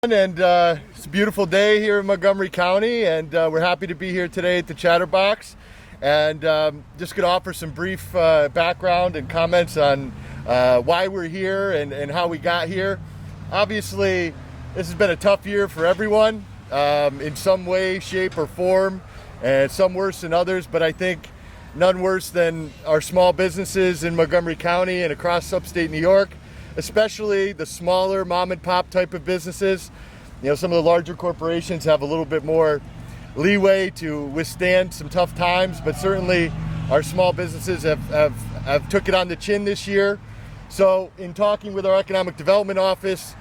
And it's a beautiful day here in Montgomery County, and we're happy to be here today at the Chatterbox. And just going to offer some brief background and comments on why we're here and how we got here. Obviously, this has been a tough year for everyone in some way, shape, or form, and some worse than others, but I think none worse than our small businesses in Montgomery County and across upstate New York, especially the smaller mom and pop type of businesses. You know, some of the larger corporations have a little bit more leeway to withstand some tough times, but certainly our small businesses have took it on the chin this year. So in talking with our economic development office,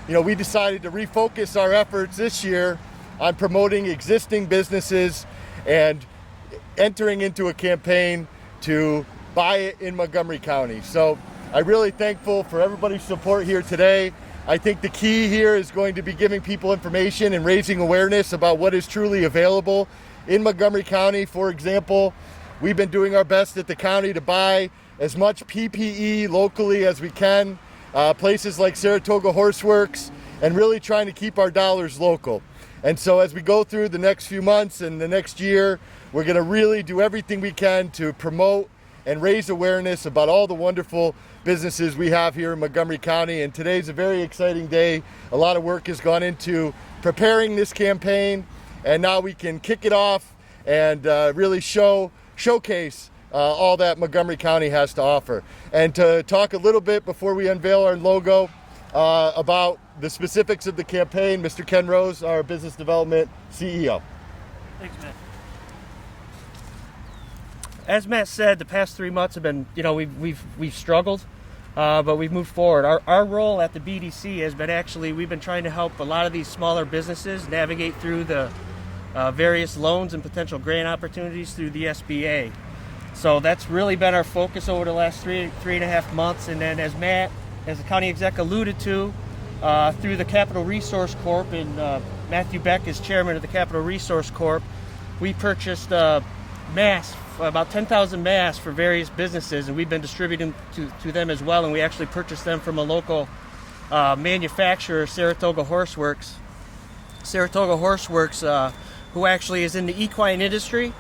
you know, we decided to refocus our efforts this year on promoting existing businesses and entering into a campaign to buy it in Montgomery County. So I'm really thankful for everybody's support here today. I think the key here is going to be giving people information and raising awareness about what is truly available in Montgomery County. For example, we've been doing our best at the county to buy as much PPE locally as we can, places like Saratoga Horseworks, and really trying to keep our dollars local. And so as we go through the next few months and the next year, we're going to really do everything we can to promote and raise awareness about all the wonderful businesses we have here in Montgomery County. And today's a very exciting day. A lot of work has gone into preparing this campaign, and now we can kick it off and really showcase all that Montgomery County has to offer. And to talk a little bit before we unveil our logo about the specifics of the campaign, Mr. Ken Rose, our Business Development CEO. Thanks, Matt. As Matt said, the past 3 months have been, we've struggled, but we've moved forward. Our role at the BDC has been we've been trying to help a lot of these smaller businesses navigate through the various loans and potential grant opportunities through the SBA. So that's really been our focus over the last three and a half months. And then as the county exec alluded to, through the Capital Resource Corp, and Matthew Beck is chairman of the Capital Resource Corp, we purchased masks, about 10,000 masks for various businesses, and we've been distributing to them as well. And we actually purchased them from a local manufacturer, Saratoga Horseworks. Saratoga Horseworks, who actually is in the equine industry,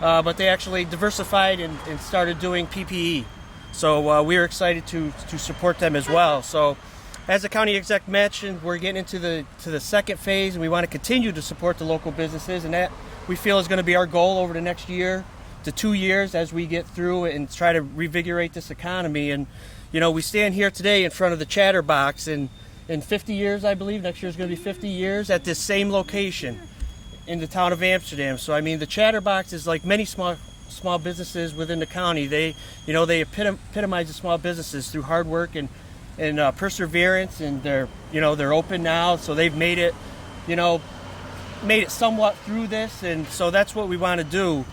but they actually diversified and started doing PPE. So we're excited to support them as well. So as the county exec mentioned, we're getting into the second phase, and we want to continue to support the local businesses, and that we feel is going to be our goal over the next year to 2 years as we get through and try to revigorate this economy. And we stand here today in front of the Chatterbox, and in 50 years, I believe next year is going to be 50 years at this same location in the town of Amsterdam. So I mean, the Chatterbox is like many small businesses within the county. They epitomize the small businesses through hard work and perseverance, and they're open now, so they've made it somewhat through this, and so that's what we want to do.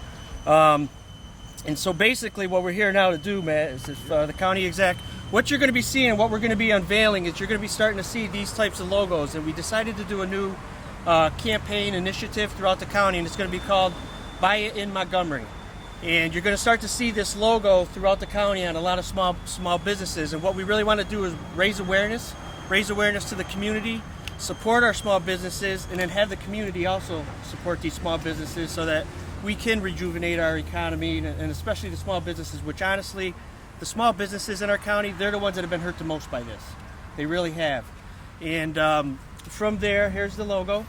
And so basically what we're here now to do, Matt, is the county exec, what you're going to be seeing, what we're going to be unveiling is you're going to be starting to see these types of logos. And we decided to do a new campaign initiative throughout the county, and it's going to be called Buy It in Montgomery. And you're going to start to see this logo throughout the county on a lot of small businesses. And what we really want to do is raise awareness to the community, support our small businesses, and then have the community also support these small businesses so that we can rejuvenate our economy, and especially the small businesses, which honestly, the small businesses in our county, they're the ones that have been hurt the most by this. They really have. And from there, here's the logo.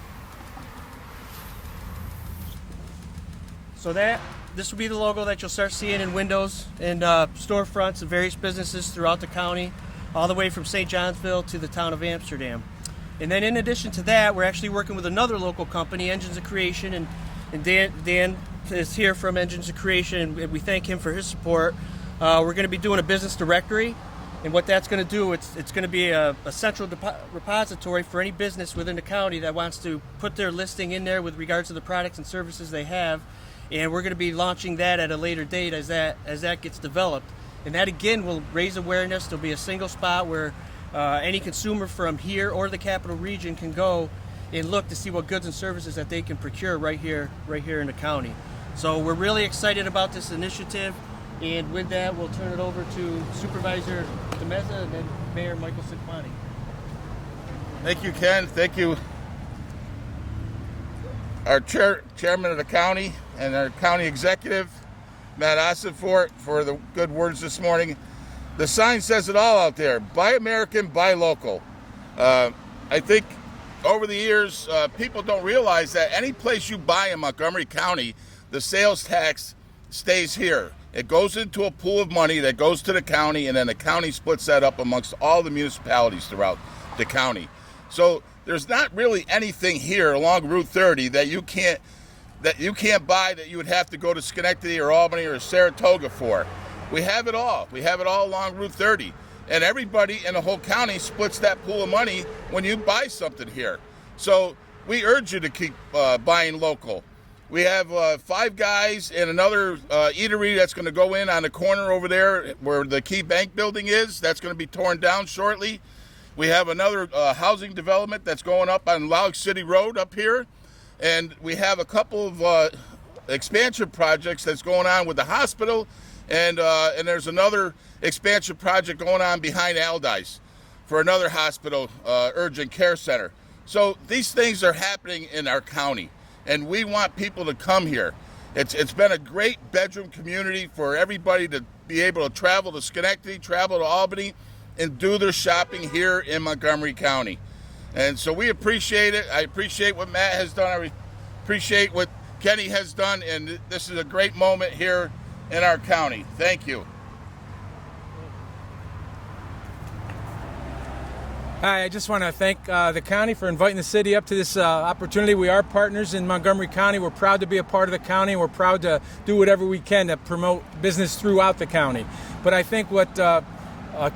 So this will be the logo that you'll start seeing in windows and storefronts of various businesses throughout the county, all the way from St. Johnsville to the town of Amsterdam. And then in addition to that, we're actually working with another local company, Engines of Creation, and Dan is here from Engines of Creation, and we thank him for his support. We're going to be doing a business directory, and what that's going to do, it's going to be a central repository for any business within the county that wants to put their listing in there with regards to the products and services they have. And we're going to be launching that at a later date as that gets developed. And that again will raise awareness. There'll be a single spot where any consumer from here or the capital region can go and look to see what goods and services that they can procure right here in the county. So we're really excited about this initiative, and with that, we'll turn it over to Supervisor DeMeza and then Mayor Michael Sikmani. Thank you, Ken. Thank you, our chairman of the county and our county executive, Matt Ossenfort, for the good words this morning. The sign says it all out there. Buy American, buy local. I think over the years, people don't realize that any place you buy in Montgomery County, the sales tax stays here. It goes into a pool of money that goes to the county, and then the county splits that up amongst all the municipalities throughout the county. So there's not really anything here along Route 30 that you can't buy that you would have to go to Schenectady or Albany or Saratoga for. We have it all. We have it all along Route 30. And everybody in the whole county splits that pool of money when you buy something here. So we urge you to keep buying local. We have Five Guys and another eatery that's going to go in on the corner over there where the Key Bank building is. That's going to be torn down shortly. We have another housing development that's going up on Loug City Road up here. And we have a couple of expansion projects that's going on with the hospital. And there's another expansion project going on behind Aldi's for another hospital urgent care center. So these things are happening in our county, and we want people to come here. It's been a great bedroom community for everybody to be able to travel to Schenectady, travel to Albany, and do their shopping here in Montgomery County. And so we appreciate it. I appreciate what Matt has done. I appreciate what Kenny has done, and this is a great moment here in our county. Thank you. Hi, I just want to thank the county for inviting the city up to this opportunity. We are partners in Montgomery County. We're proud to be a part of the county. We're proud to do whatever we can to promote business throughout the county. But I think what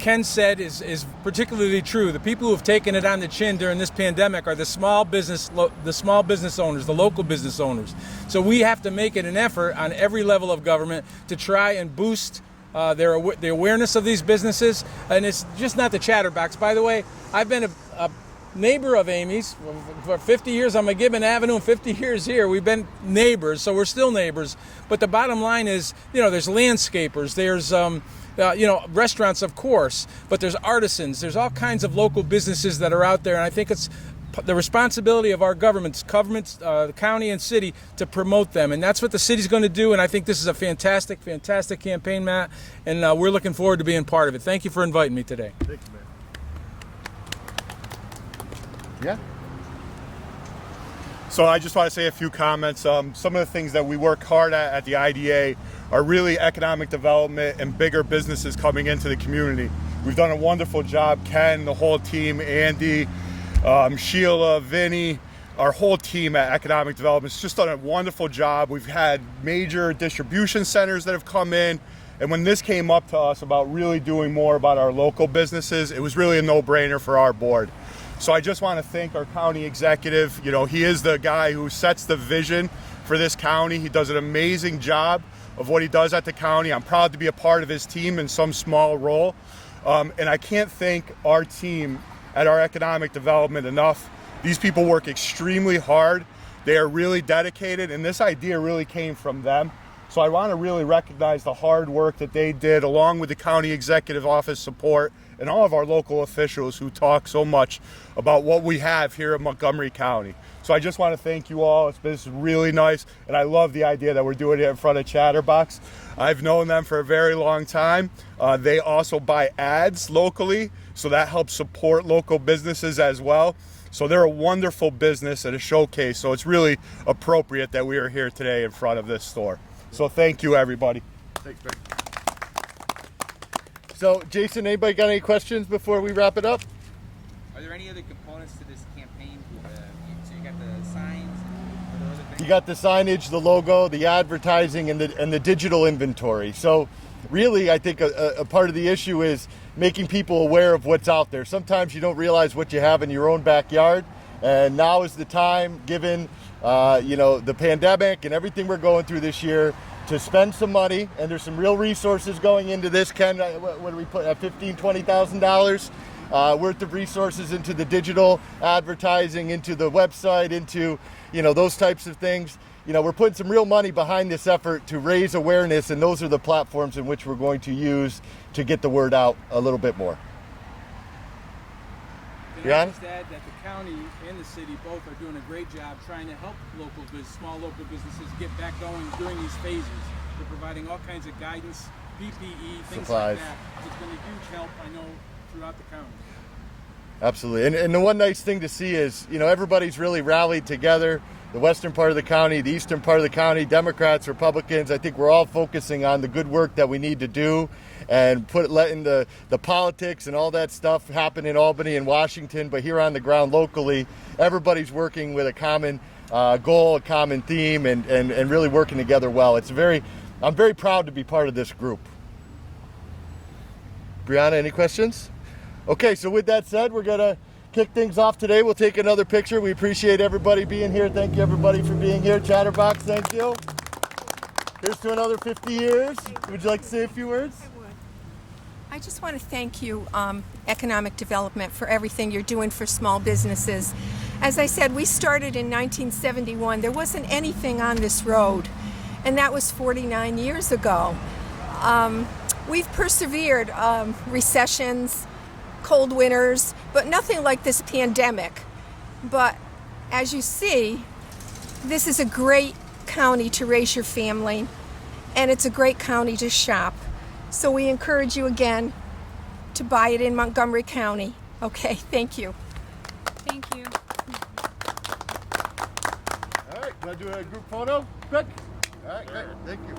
Ken said is particularly true. The people who have taken it on the chin during this pandemic are the small business owners, the local business owners. So we have to make it an effort on every level of government to try and boost the awareness of these businesses. And it's just not the chatterbox. By the way, I've been a neighbor of Amy's for 50 years on McGibbon Avenue and 50 years here. We've been neighbors, so we're still neighbors. But the bottom line is, there's landscapers, there's restaurants, of course, but there's artisans, there's all kinds of local businesses that are out there, and I think it's the responsibility of our governments, the county and city, to promote them, and that's what the city's going to do, and I think this is a fantastic, fantastic campaign, Matt, and we're looking forward to being part of it. Thank you for inviting me today. Thank you, man. Yeah. So I just want to say a few comments. Some of the things that we work hard at the IDA are really economic development and bigger businesses coming into the community. We've done a wonderful job. Ken, the whole team, Andy, Sheila, Vinny, our whole team at economic development has just done a wonderful job. We've had major distribution centers that have come in. And when this came up to us about really doing more about our local businesses, it was really a no-brainer for our board. So I just want to thank our county executive. He is the guy who sets the vision for this county. He does an amazing job of what he does at the county. I'm proud to be a part of his team in some small role. And I can't thank our team at our economic development enough. These people work extremely hard. They are really dedicated, and this idea really came from them. So I want to really recognize the hard work that they did, along with the county executive office support and all of our local officials who talk so much about what we have here in Montgomery County. So I just want to thank you all. This is really nice, and I love the idea that we're doing it in front of Chatterbox. I've known them for a very long time. They also buy ads locally, so that helps support local businesses as well. So they're a wonderful business and a showcase, so it's really appropriate that we are here today in front of this store. So thank you, everybody. Thanks, man. So, Jason, anybody got any questions before we wrap it up? Are there any other components to this campaign? So you got the signs, are there other things? You got the signage, the logo, the advertising, and the digital inventory. So, really, I think a part of the issue is making people aware of what's out there. Sometimes you don't realize what you have in your own backyard, and now is the time, given the pandemic and everything we're going through this year, to spend some money, and there's some real resources going into this. Ken, what do we put at $15,000, $20,000 worth of resources into the digital advertising, into the website, into those types of things. We're putting some real money behind this effort to raise awareness, and those are the platforms in which we're going to use to get the word out a little bit more. Brianna? Just add that the county and the city both are doing a great job trying to help small local businesses get back going during these phases. They're providing all kinds of guidance, PPE, things Supplies. like that. It's been a huge help, I know, throughout the county. Absolutely. And the one nice thing to see is, everybody's really rallied together. The western part of the county, the eastern part of the county, Democrats, Republicans. I think we're all focusing on the good work that we need to do and letting the politics and all that stuff happen in Albany and Washington. But here on the ground locally, everybody's working with a common goal, a common theme, and really working together well. I'm very proud to be part of this group. Brianna, any questions? Okay, so with that said, we're going to kick things off today. We'll take another picture. We appreciate everybody being here. Thank you, everybody, for being here. Chatterbox, thank you. Here's to another 50 years. Would you like to say a few words? I would. I just want to thank you, Economic Development, for everything you're doing for small businesses. As I said, we started in 1971. There wasn't anything on this road, and that was 49 years ago. We've persevered, recessions, cold winters, but nothing like this pandemic. But as you see, this is a great county to raise your family, and it's a great county to shop. So we encourage you again to buy it in Montgomery County. Okay, thank you. Thank you. All right, want to do a group photo? Quick. All right, great. Thank you.